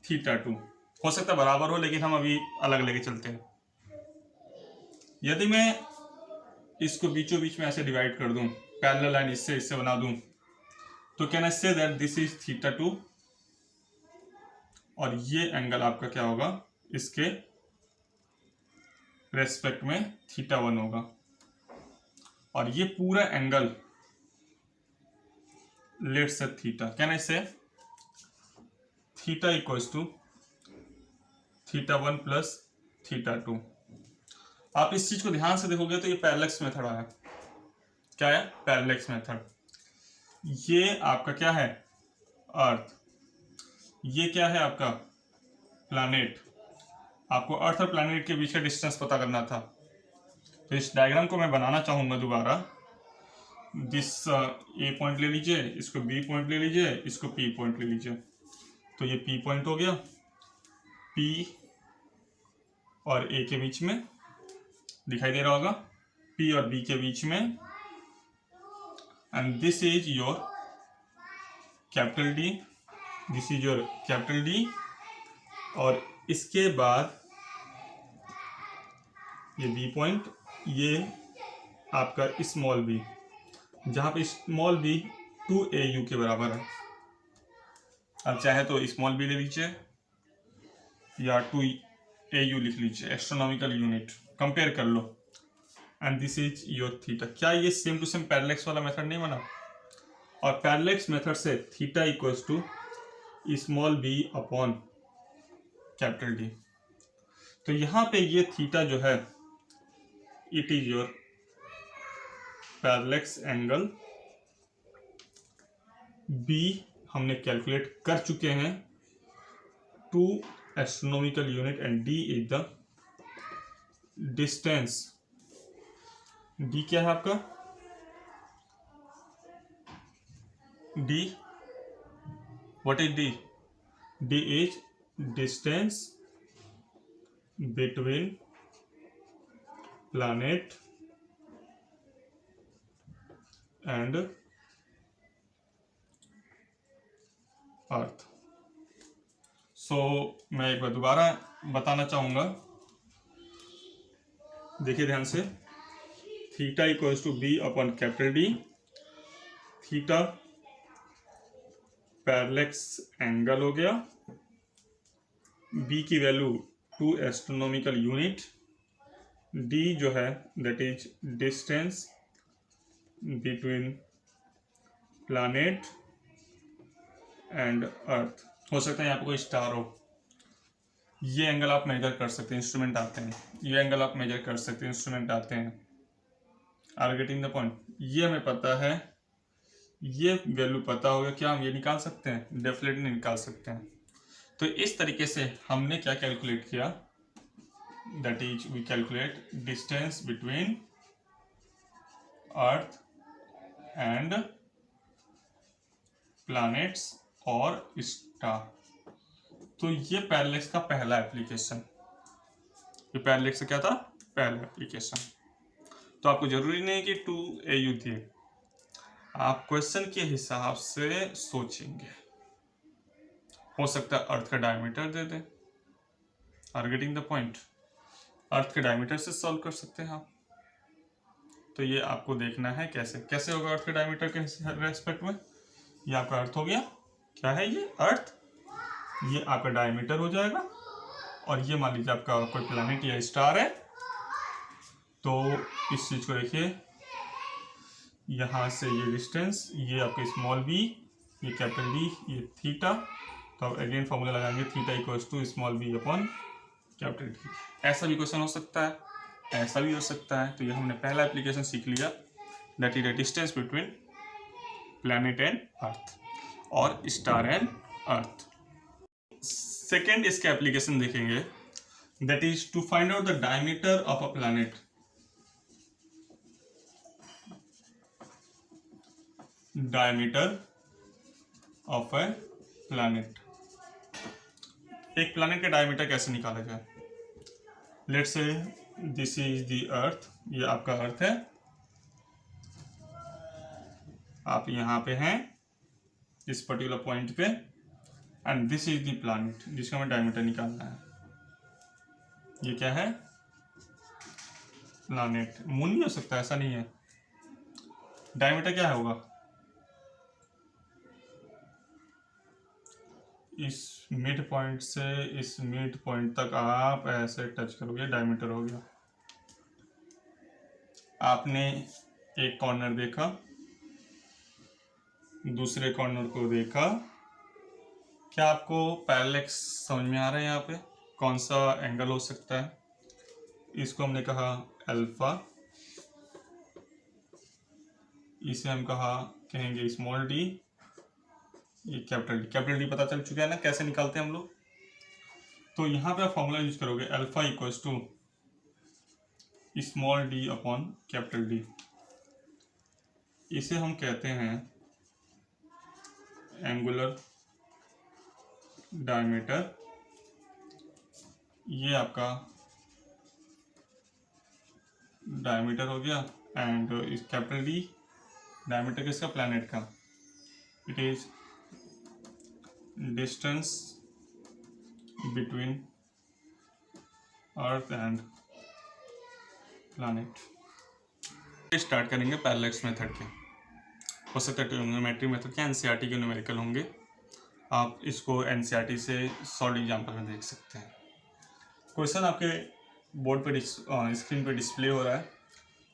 θ2। हो सकता है बराबर हो, लेकिन हम अभी अलग लेके चलते हैं। यदि मैं इसको बीचों बीच में ऐसे डिवाइड कर दूं, पैरेलल लाइन इससे बना दूं, तो can I say that this is θ2, और ये एंगल आपका क्या होगा, इसके रेस्पेक्ट में θ1 होगा, और ये पूरा angle let's say theta, can I से थीटा इक्वल्स टू θ1 प्लस θ2। आप इस चीज को ध्यान से देखोगे तो ये पैरेलक्स मेथड आया। क्या है? पैरेलक्स मेथड। ये आपका क्या है? अर्थ। ये क्या है आपका? प्लैनेट। आपको अर्थ और प्लैनेट के बीच का डिस्टेंस पता करना था। तो इस डायग्राम को मैं बनाना चाहूंगा दोबारा। दिस ए पॉइंट ले लीजिए, इसको बी पॉइंट ले लीजिए, इसको पी पॉइंट ले लीजिए। तो ये पी पॉइंट हो गया, पी और ए के बीच में दिखाई दे रहा होगा, पी और बी के बीच में, and this is your capital D this is your capital D, और इसके बाद ये बी पॉइंट, ये आपका स्मॉल बी, जहाँ पे स्मॉल बी 2AU के बराबर है। अब चाहे तो स्मॉल बी ले लीजिए या 2AU लिख लीजिए, एस्ट्रोनॉमिकल यूनिट, कंपेयर कर लो। And this is your theta. क्या ये सेम टू सेम पैरेलैक्स वाला मेथड नहीं बना? और पैरेलैक्स मेथड से theta equals to small B upon capital D. तो यहाँ पे ये थीटा जो है, it is your parallax angle. B हमने कैलकुलेट कर चुके हैं, 2 astronomical unit, and D is the distance. D क्या है आपका? D, what is D? D is distance between planet and earth. So मैं एक बार दोबारा बताना चाहूंगा, देखिए ध्यान से। Theta equals to b upon capital D. Theta parallax angle हो गया, बी की वैल्यू 2 एस्ट्रोनॉमिकल यूनिट, डी जो है that is distance between planet and अर्थ। हो सकता है यहाँ पे कोई स्टार हो, ये एंगल आप मेजर कर सकते हैं, इंस्ट्रूमेंट आते हैं। ये एंगल आप मेजर कर सकते हैं, इंस्ट्रूमेंट आते हैं। Are getting the point? ये हमें पता है, ये वैल्यू पता होगा, क्या हम ये निकाल सकते हैं? डेफिनेटली निकाल सकते हैं। तो इस तरीके से हमने क्या कैलकुलेट किया, that is we calculate distance between earth and planets और स्टार। तो ये पैरेलैक्स का पहला एप्लीकेशन। ये पैरेलैक्स का क्या था? पहला एप्लीकेशन। तो आपको जरूरी नहीं कि 2AU दिए, आप क्वेश्चन के हिसाब से सोचेंगे। हो सकता है अर्थ का डायमीटर दे दे। Are getting the point? Earth के डायमीटर से सॉल्व कर सकते हैं आप। तो ये आपको देखना है कैसे कैसे होगा अर्थ के डायमीटर के रेस्पेक्ट में। ये आपका अर्थ हो गया, क्या है ये? अर्थ। ये आपका डायमीटर हो जाएगा, और ये मान लीजिए आपका कोई प्लैनेट या स्टार है। तो इस चीज को देखिए, यहाँ से ये डिस्टेंस, ये आपके स्मॉल बी, ये कैपिटल डी, ये थीटा। तो अब अगेन फॉर्मूला लगाएंगे, theta equals to small B upon capital D. ऐसा भी क्वेश्चन हो सकता है, ऐसा भी हो सकता है। तो ये हमने पहला एप्लीकेशन सीख लिया, that is the distance between planet and earth और स्टार एंड अर्थ। सेकेंड इसका एप्लीकेशन देखेंगे, that is to find out the diameter of a planet. Diameter of a planet. एक प्लैनेट का डायमीटर कैसे निकाला जाए? Let's say this is the earth, ये आपका अर्थ है, आप यहाँ पे हैं इस पर्टिकुलर पॉइंट पे, and this is the planet जिसका हमें डायमीटर निकालना है। ये क्या है? प्लैनेट। मून नहीं हो सकता, ऐसा नहीं है। डायमीटर क्या होगा? इस मिड पॉइंट से इस मिड पॉइंट तक आप ऐसे टच करोगे, डायमीटर हो गया। आपने एक कॉर्नर देखा, दूसरे कॉर्नर को देखा, क्या आपको पैरेलैक्स समझ में आ रहा है? यहाँ पे कौन सा एंगल हो सकता है? इसको हमने कहा अल्फा, इसे हम कहेंगे स्मॉल डी, ये कैपिटल डी। कैपिटल डी पता चल चुका है ना कैसे निकालते हैं हम लोग। तो यहाँ पे आप फॉर्मूला यूज करोगे, alpha equals to small D upon capital D. इसे हम कहते हैं एंगुलर डायमीटर। ये आपका डायमीटर हो गया, एंड इस कैपिटल डी डायमीटर किसका? प्लैनेट का। It is distance between earth and planet. Start करेंगे पैरेलैक्स मेथड के। हो सकता है ट्रिग्नोमेट्री मेथड के एनसीईआरटी के न्यूमेरिकल होंगे, आप इसको एनसीईआरटी से सॉल्व एग्जाम्पल में देख सकते हैं। क्वेश्चन आपके बोर्ड पे स्क्रीन पे डिस्प्ले हो रहा है।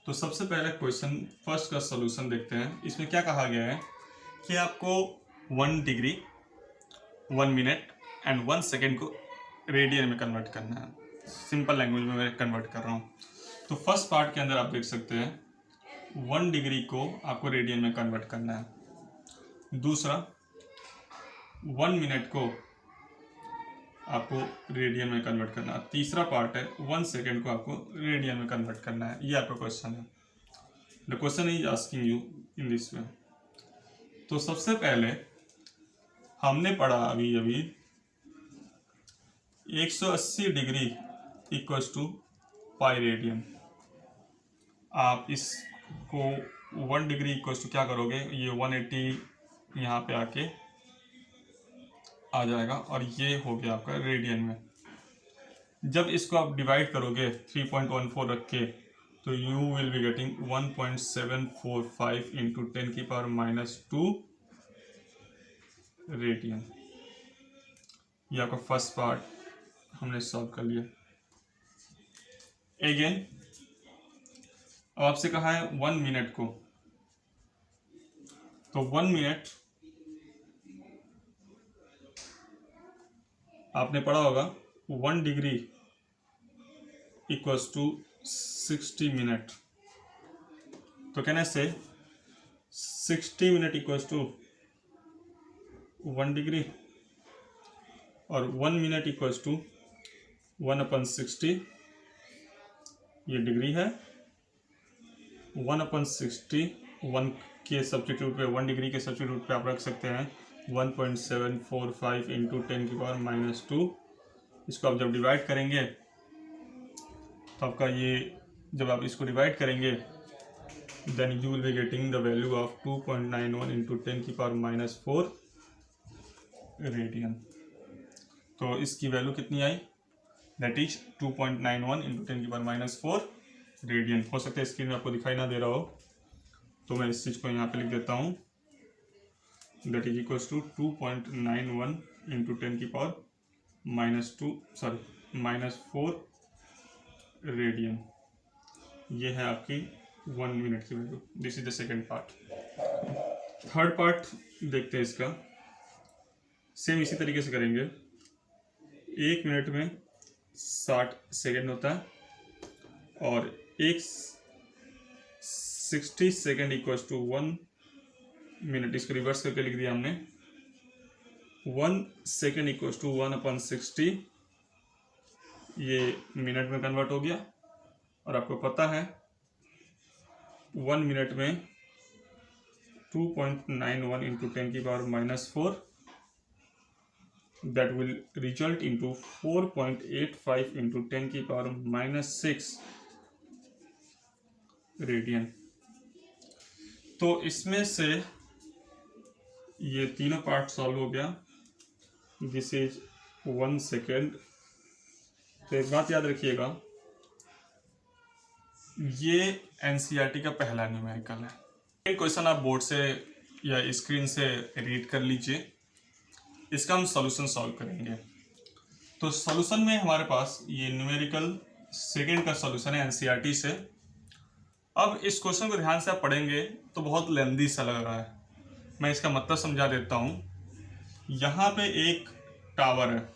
तो सबसे पहले क्वेश्चन फर्स्ट का सॉल्यूशन देखते हैं। इसमें क्या कहा गया है कि आपको 1 डिग्री 1 मिनट एंड 1 सेकेंड को रेडियन में कन्वर्ट करना है। सिंपल लैंग्वेज में मैं कन्वर्ट कर रहा हूँ। तो फर्स्ट पार्ट के अंदर आप देख सकते हैं 1 डिग्री को आपको रेडियन में कन्वर्ट करना है। दूसरा 1 मिनट को आपको रेडियन में कन्वर्ट करना है। तीसरा पार्ट है 1 सेकेंड को आपको रेडियन में कन्वर्ट करना है। ये आपका क्वेश्चन है। The question is asking you in this way. तो सबसे पहले हमने पढ़ा अभी 180 degree equals to pi radian. आप इसको 1 डिग्री इक्वल्स टू क्या करोगे, ये 180 यहाँ पे आके आ जाएगा और ये हो गया आपका रेडियन में। जब इसको आप डिवाइड करोगे 3.14 रख के तो you will be getting 1.745 into 10⁻⁻² radian. ये आपका फर्स्ट पार्ट हमने सॉल्व कर लिया। अगेन अब आपसे कहा है 1 मिनट को, तो 1 मिनट आपने पढ़ा होगा 1 डिग्री इक्वल्स टू 60 मिनट। तो कहने से 60 मिनट इक्वल्स टू 1 डिग्री और 1 मिनट इक्वल्स टू 1/60। ये डिग्री है। 1/60 1 के सब्स्टिट्यूट पे 1 डिग्री के सब्स्टिट्यूट पे आप रख सकते हैं 1.745 इंटू 10⁻⁻²। इसको आप जब डिवाइड करेंगे तो आपका ये, जब आप इसको डिवाइड करेंगे then you will be getting the value of 2.91 into 10⁻⁴ radian. तो इसकी वैल्यू कितनी आई, दैट इज 2.91 इंटू 10⁻⁴ रेडियन। हो सकता है स्क्रीन में आपको दिखाई ना दे रहा हो, तो मैं इस चीज़ को यहाँ पे लिख देता हूँ। That is equals to 2.91 into 10⁻⁻4 radian. ये है आपकी 1 मिनट की value. This is the second part. Third part देखते हैं इसका। सेम इसी तरीके से करेंगे। 1 मिनट में 60 सेकेंड होता है और 60 सेकेंड इक्वल्स टू 1 मिनट। इसको रिवर्स करके लिख दिया हमने। 1 सेकेंड इक्वल्स टू 1/60। ये मिनट में कन्वर्ट हो गया और आपको पता है 1 मिनट में 2.91 into 10⁻⁻4 that will result into 4.85 into 10⁻⁻6 radian. तो इसमें से ये तीनों पार्ट सॉल्व हो गया। This is 1 second. तो एक बात याद रखिएगा, ये एनसीईआरटी का पहला न्यूमेरिकल है। एक क्वेश्चन आप बोर्ड से या स्क्रीन से रीड कर लीजिए। इसका हम सॉल्यूशन सॉल्व करेंगे। तो सॉल्यूशन में हमारे पास ये न्यूमेरिकल सेकेंड का सॉल्यूशन है एनसीईआरटी से। अब इस क्वेश्चन को ध्यान से आप पढ़ेंगे तो बहुत लेंदी सा लग रहा है। मैं इसका मतलब समझा देता हूँ। यहाँ पे एक टावर है,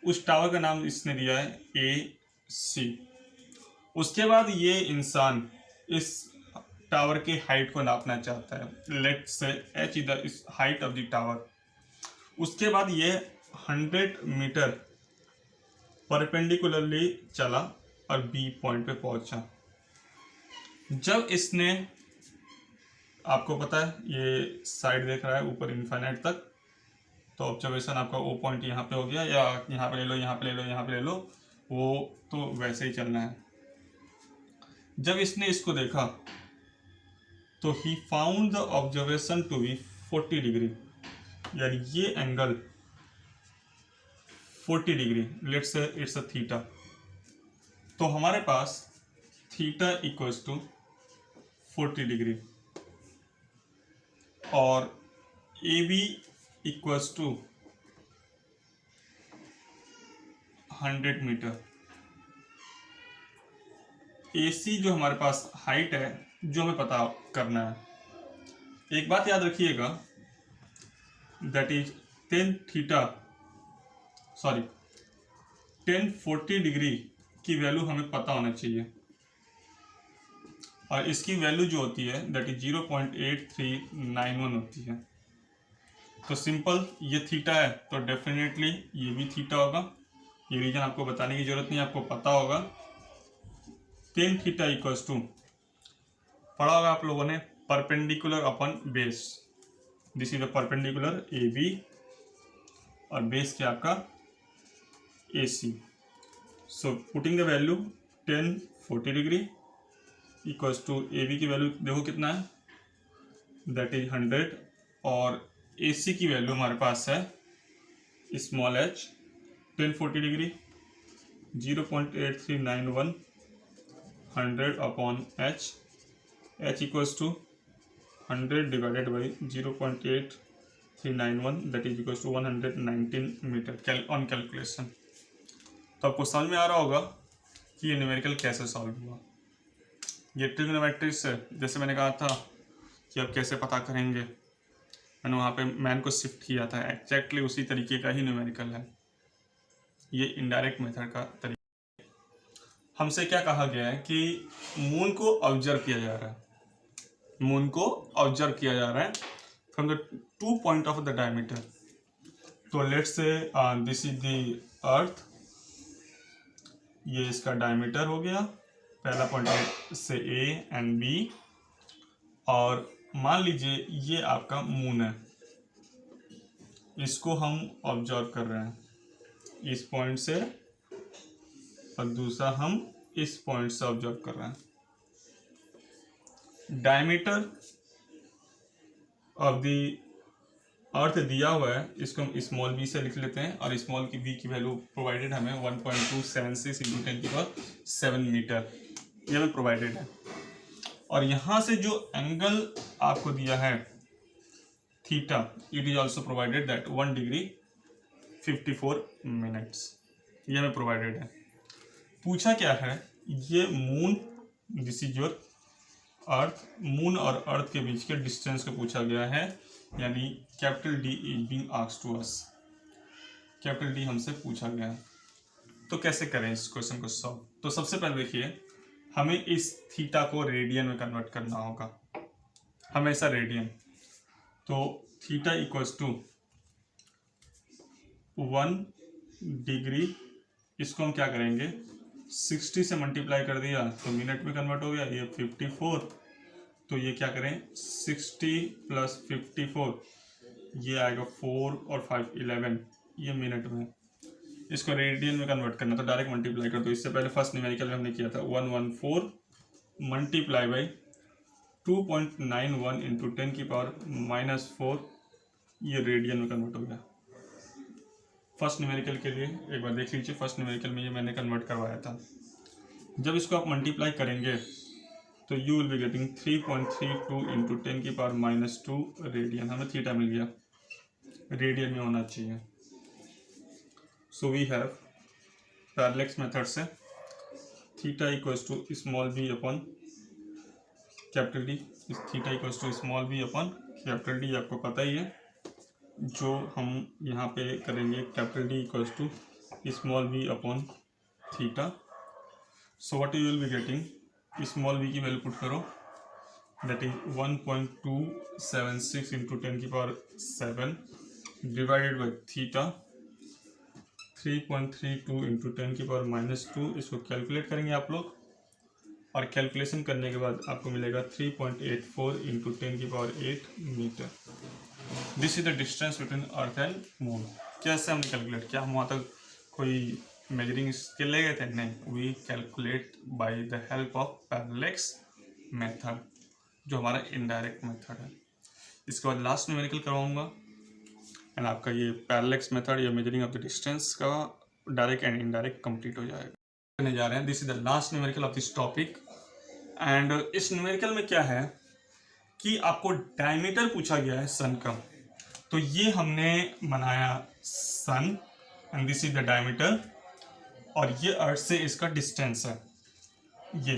उस टावर का नाम इसने दिया है AC। उसके बाद ये इंसान इस टावर की हाइट को नापना चाहता है। Let's say h is the height of the tower. उसके बाद ये 100 मीटर परपेंडिकुलरली चला और B पॉइंट पे पहुंचा। जब इसने, आपको पता है ये साइड देख रहा है ऊपर इनफाइनाइट तक, तो ऑब्जर्वेशन आपका O पॉइंट यहाँ पे हो गया, या यहाँ पे ले लो, यहाँ पे ले लो, यहाँ पे ले लो, वो तो वैसे ही चलना है। जब इसने इसको देखा तो ही found the observation to be 40 degree. यानी ये angle 40 degree, let's say it's a theta, तो हमारे पास थीटा इक्वल्स टू 40 डिग्री और A B equals to 100 meter. A C जो हमारे पास हाइट है जो हमें पता करना है, एक बात याद रखिएगा, दैट इज 1040 डिग्री की वैल्यू हमें पता होना चाहिए और इसकी वैल्यू जो होती है दैट इज 0.8391 होती है। तो सिंपल, ये थीटा है तो डेफिनेटली ये भी थीटा होगा, ये रीजन आपको बताने की जरूरत नहीं, आपको पता होगा। टेन थीटा इक्वल्स टू, पढ़ा होगा आप लोगों ने, perpendicular upon base, this is the perpendicular A B और बेस क्या आपका A C. So putting the value 1040 degree equals to A B की वैल्यू देखो कितना है, दैट इज 100 और ए सी की वैल्यू हमारे पास है small h 1040 degree 0.8391 100 upon h, h equals to 100 divided by 0.8391 that is equals to 119 metre on calculation. तो आपको समझ में आ रहा होगा कि ये न्यूमेरिकल कैसे सॉल्व हुआ। ये ट्रिग्नोमेट्री से, जैसे मैंने कहा था कि आप कैसे पता करेंगे, मैंने वहाँ पे मैन को शिफ्ट किया था, एग्जैक्टली उसी तरीके का ही न्यूमेरिकल है। ये इनडायरेक्ट मेथड का तरीका। हमसे क्या कहा गया है कि मून को ऑब्जर्व किया जा रहा है, मून को ऑब्जर्व किया जा रहा है from the 2 point of the diameter. तो let's say this is the earth, ये इसका डायमीटर हो गया, पहला पॉइंट से ए एंड बी, और मान लीजिए ये आपका मून है, इसको हम ऑब्जर्व कर रहे हैं इस पॉइंट से और दूसरा हम इस पॉइंट से ऑब्जर्व कर रहे हैं। डायमीटर ऑफ द अर्थ दिया हुआ है, इसको हम स्मॉल बी से लिख लेते हैं और स्मॉल की बी की वैल्यू प्रोवाइडेड हमें 1.276 × 10⁻7 मीटर, ये हमें प्रोवाइडेड है। और यहाँ से जो एंगल आपको दिया है theta, it is also provided that 1 degree 54 minutes, ये हमें प्रोवाइडेड है। पूछा क्या है, ये moon, this is your earth, moon और अर्थ के बीच के डिस्टेंस को पूछा गया है, यानी capital D is being asked to us, capital D हमसे पूछा गया है। तो कैसे करें इस क्वेश्चन को सॉल्व? तो सबसे पहले देखिए, हमें इस थीटा को रेडियन में कन्वर्ट करना होगा, हमेशा रेडियन। तो थीटा इक्वल्स टू 1 डिग्री, इसको हम क्या करेंगे 60 से मल्टीप्लाई कर दिया तो मिनट में कन्वर्ट हो गया, ये 54, तो ये क्या करें 60 + 54, ये आएगा 4 और 5 11, ये मिनट में। इसको रेडियन में कन्वर्ट करना तो डायरेक्ट मल्टीप्लाई कर दो। इससे पहले फर्स्ट न्यूमेरिकल में हमने किया था 114 मल्टीप्लाई बाई 2.91 × 10⁻⁻4, ये रेडियन में कन्वर्ट हो गया। फर्स्ट न्यूमेरिकल के लिए एक बार देख लीजिए, फर्स्ट न्यूमेरिकल में ये मैंने कन्वर्ट करवाया था। जब इसको आप मल्टीप्लाई करेंगे तो you will be getting 3.32 × 10⁻⁻2 radian, हमें थीटा मिल गया, रेडियन में होना चाहिए। So we have parallax method से theta equals to small B upon capital D, theta equals to small B upon capital D, आपको पता ही है। जो हम यहाँ पे करेंगे capital D equals to small B upon theta. So what you will be getting, small b की वैल्यू पुट करो, that is 1.276 × 10⁻7 divided by theta 3.32 × 10⁻⁻2, इसको कैलकुलेट करेंगे आप लोग, और कैलकुलेशन करने के बाद आपको मिलेगा 3.84 × 10⁸ metre. This is the distance between earth and moon. कैसे हमने कैलकुलेट किया, हम वहाँ तक कोई मेजरिंग स्केल ले गए थे? नहीं, we calculate by the help of parallax method, जो हमारा इनडायरेक्ट मेथड है। इसके बाद लास्ट न्यूमेरिकल करवाऊंगा, एंड आपका ये पैरेलैक्स मेथड या मेजरिंग ऑफ द डिस्टेंस का डायरेक्ट एंड इनडायरेक्ट कंप्लीट हो जाएगा। करने जा रहे हैं, this is the last numerical of this topic. And इस न्यूमेरिकल में क्या है कि आपको डायमीटर पूछा गया है सन का। तो ये हमने बनाया sun and this is the diameter, और ये अर्थ से इसका डिस्टेंस है ये।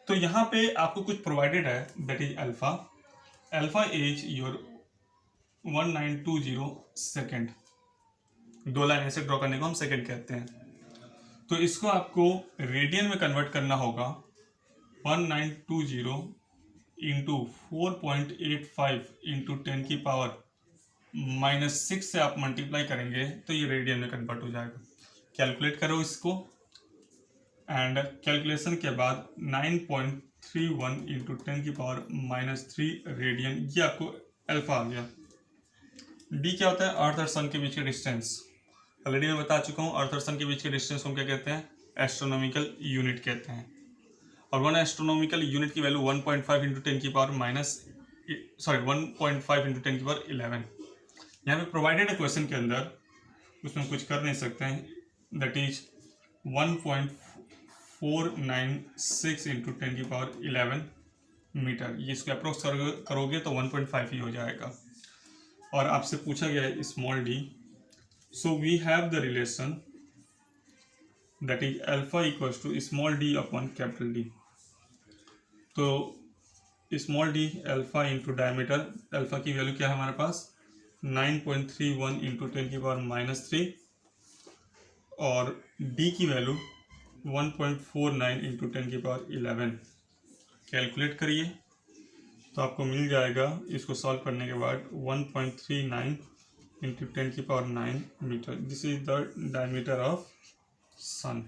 तो यहाँ पे आपको कुछ प्रोवाइडेड है, that is alpha. Alpha is your 1920 second. दो लाइन ऐसे ड्रॉ करने को हम सेकेंड कहते हैं। तो इसको आपको रेडियन में कन्वर्ट करना होगा। 1920 इंटू 4.85 इंटू 10 की पावर -6 से आप मल्टीप्लाई करेंगे तो ये रेडियन में कन्वर्ट हो जाएगा। कैलकुलेट करो इसको, एंड कैलकुलेशन के बाद 9.31 इंटू 10 की पावर -3 रेडियन, ये आपको अल्फा आ गया। डी क्या होता है? अर्थ और सन के बीच का डिस्टेंस। ऑलरेडी मैं बता चुका हूँ, अर्थ और सन के बीच के डिस्टेंस को क्या कहते हैं? एस्ट्रोनॉमिकल यूनिट कहते हैं। और 1 एस्ट्रोनॉमिकल यूनिट की वैल्यू 1.5 इंटू 10 की पावर 1.5 इंटू 10 की पावर 11। यहाँ पे प्रोवाइडेड है क्वेश्चन के अंदर, उसमें कुछ कर नहीं सकते हैं, दैट इज 1.496 इंटू 10 की पावर 11 मीटर। ये इसको अप्रोक्स करोगे तो 1.5 ही हो जाएगा। और आपसे पूछा गया है small D, so we have the relation that is alpha equals to small D upon capital D. तो small D alpha into diameter, alpha की वैल्यू क्या है हमारे पास? 9.31 इंटू 10 की पावर -3, और डी की वैल्यू 1.49 इंटू 10 की पावर 11। कैलकुलेट करिए तो आपको मिल जाएगा, इसको सॉल्व करने के बाद 1.39 इंटू 10 की power 9 meter. This is the diameter of sun.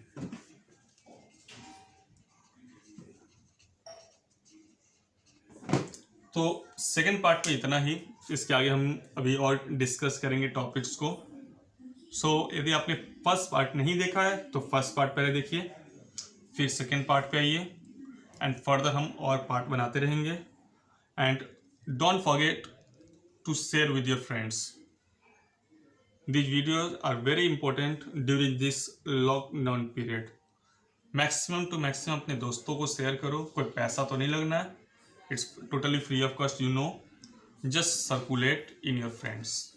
तो सेकेंड पार्ट में इतना ही, इसके आगे हम अभी और डिस्कस करेंगे टॉपिक्स को। सो यदि आपने फर्स्ट पार्ट नहीं देखा है तो फर्स्ट पार्ट पहले देखिए, फिर सेकेंड पार्ट पे आइए, एंड फर्दर हम और पार्ट बनाते रहेंगे। And don't forget to share with your friends. These videos are very important during this lockdown period. Maximum to maximum अपने दोस्तों को शेयर करो, कोई पैसा तो नहीं लगना है, it's totally free of cost, you know, just circulate in your friends.